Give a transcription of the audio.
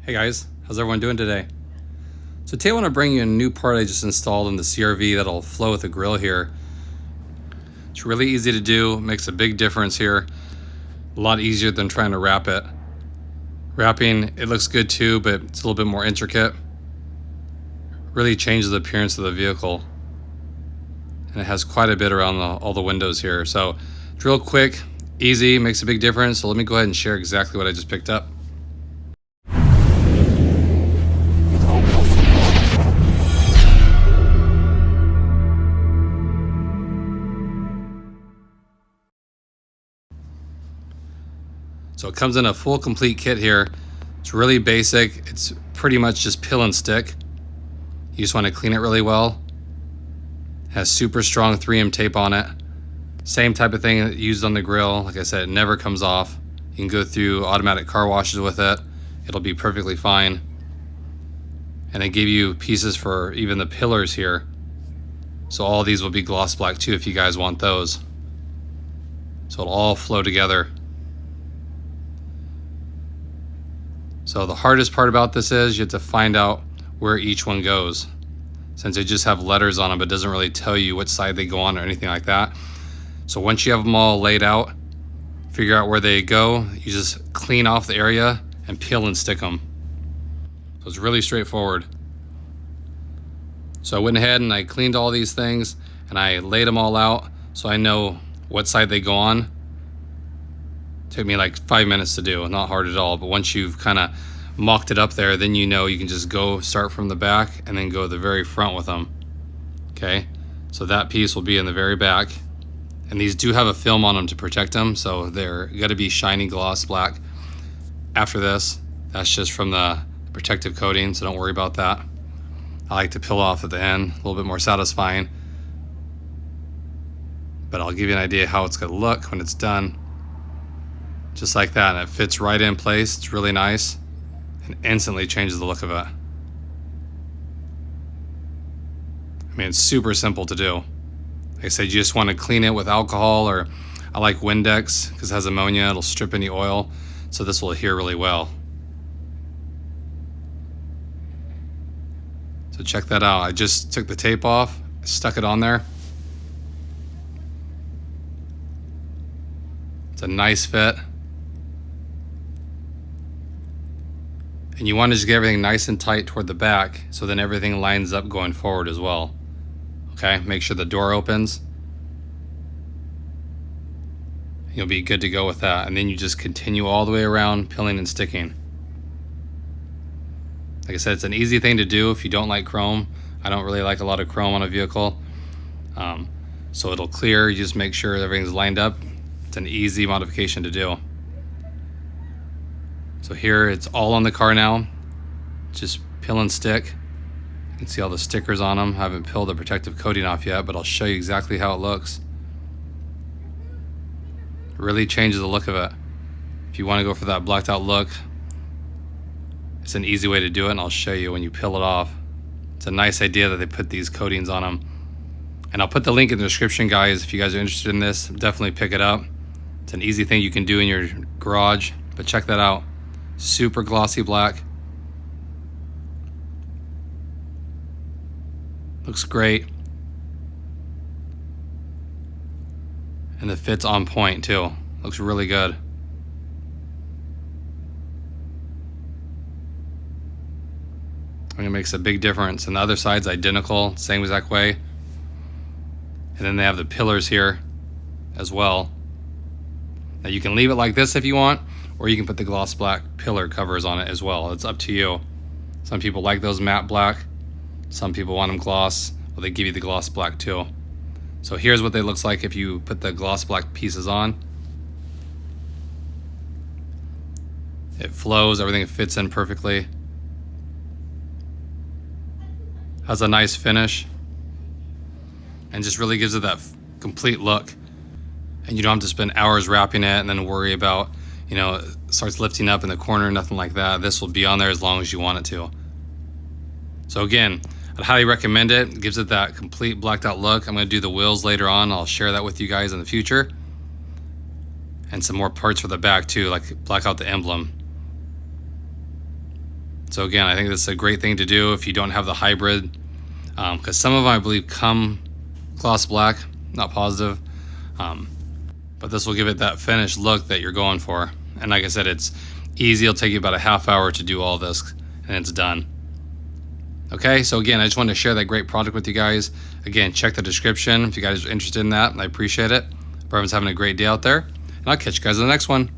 Hey guys, how's everyone doing today? So today I want to bring you a new part I just installed in the CRV that'll flow with the grill here. It's really easy to do, makes a big difference here. A lot easier than trying to wrap it. Wrapping, it looks good too, but it's a little bit more intricate. Really changes the appearance of the vehicle. And it has quite a bit around all the windows here. So it's real quick, easy, makes a big difference. So let me go ahead and share exactly what I just picked up. So it comes in a full complete kit here. It's really basic. It's pretty much just peel and stick. You just want to clean it really well. It has super strong 3M tape on it. Same type of thing used on the grill. Like I said, it never comes off. You can go through automatic car washes with it. It'll be perfectly fine. And they give you pieces for even the pillars here. So all these will be gloss black too if you guys want those. So it'll all flow together. So the hardest part about this is you have to find out where each one goes. Since they just have letters on them, it doesn't really tell you which side they go on or anything like that. So once you have them all laid out, figure out where they go, you just clean off the area and peel and stick them. So it's really straightforward. So I went ahead and I cleaned all these things and I laid them all out so I know what side they go on. Took me like 5 minutes to do, not hard at all. But once you've kind of mocked it up there, then you know you can just go start from the back and then go to the very front with them. Okay, so that piece will be in the very back. And these do have a film on them to protect them, so they're got to be shiny gloss black. After this, that's just from the protective coating, so don't worry about that. I like to peel off at the end, a little bit more satisfying. But I'll give you an idea how it's going to look when it's done. Just like that, and it fits right in place. It's really nice and instantly changes the look of it. I mean, it's super simple to do. Like I said, you just want to clean it with alcohol, or I like Windex because it has ammonia. It'll strip any oil, so this will adhere really well. So check that out. I just took the tape off, stuck it on there. It's a nice fit. And you want to just get everything nice and tight toward the back, so then everything lines up going forward as well. Okay, make sure the door opens. You'll be good to go with that. And then you just continue all the way around, peeling and sticking. Like I said, it's an easy thing to do if you don't like chrome. I don't really like a lot of chrome on a vehicle. So it'll clear, you just make sure everything's lined up. It's an easy modification to do. So here it's all on the car now. Just peel and stick. You can see all the stickers on them. I haven't peeled the protective coating off yet, but I'll show you exactly how it looks. It really changes the look of it. If you want to go for that blacked out look, it's an easy way to do it, and I'll show you when you peel it off. It's a nice idea that they put these coatings on them. And I'll put the link in the description, guys. If you guys are interested in this, definitely pick it up. It's an easy thing you can do in your garage, but check that out. Super glossy black. Looks great. And the fit's on point too. Looks really good. I mean, it makes a big difference. And the other side's identical, same exact way. And then they have the pillars here as well. Now you can leave it like this if you want, or you can put the gloss black pillar covers on it as well. It's up to you. Some people like those matte black. Some people want them gloss. Well, they give you the gloss black too. So here's what they looks like if you put the gloss black pieces on. It flows, everything fits in perfectly. Has a nice finish. And just really gives it that complete look. And you don't have to spend hours wrapping it and then worry about, you know, it starts lifting up in the corner, nothing like that. This will be on there as long as you want it to. So again, I'd highly recommend it. It gives it that complete blacked out look. I'm going to do the wheels later on. I'll share that with you guys in the future. And some more parts for the back too, like black out the emblem. So again, I think this is a great thing to do if you don't have the hybrid, because some of them I believe come gloss black, not positive, but this will give it that finished look that you're going for. And like I said, it's easy. It'll take you about a half hour to do all this, and it's done. Okay, so again, I just wanted to share that great product with you guys. Again, check the description if you guys are interested in that. I appreciate it. Everyone's having a great day out there, and I'll catch you guys in the next one.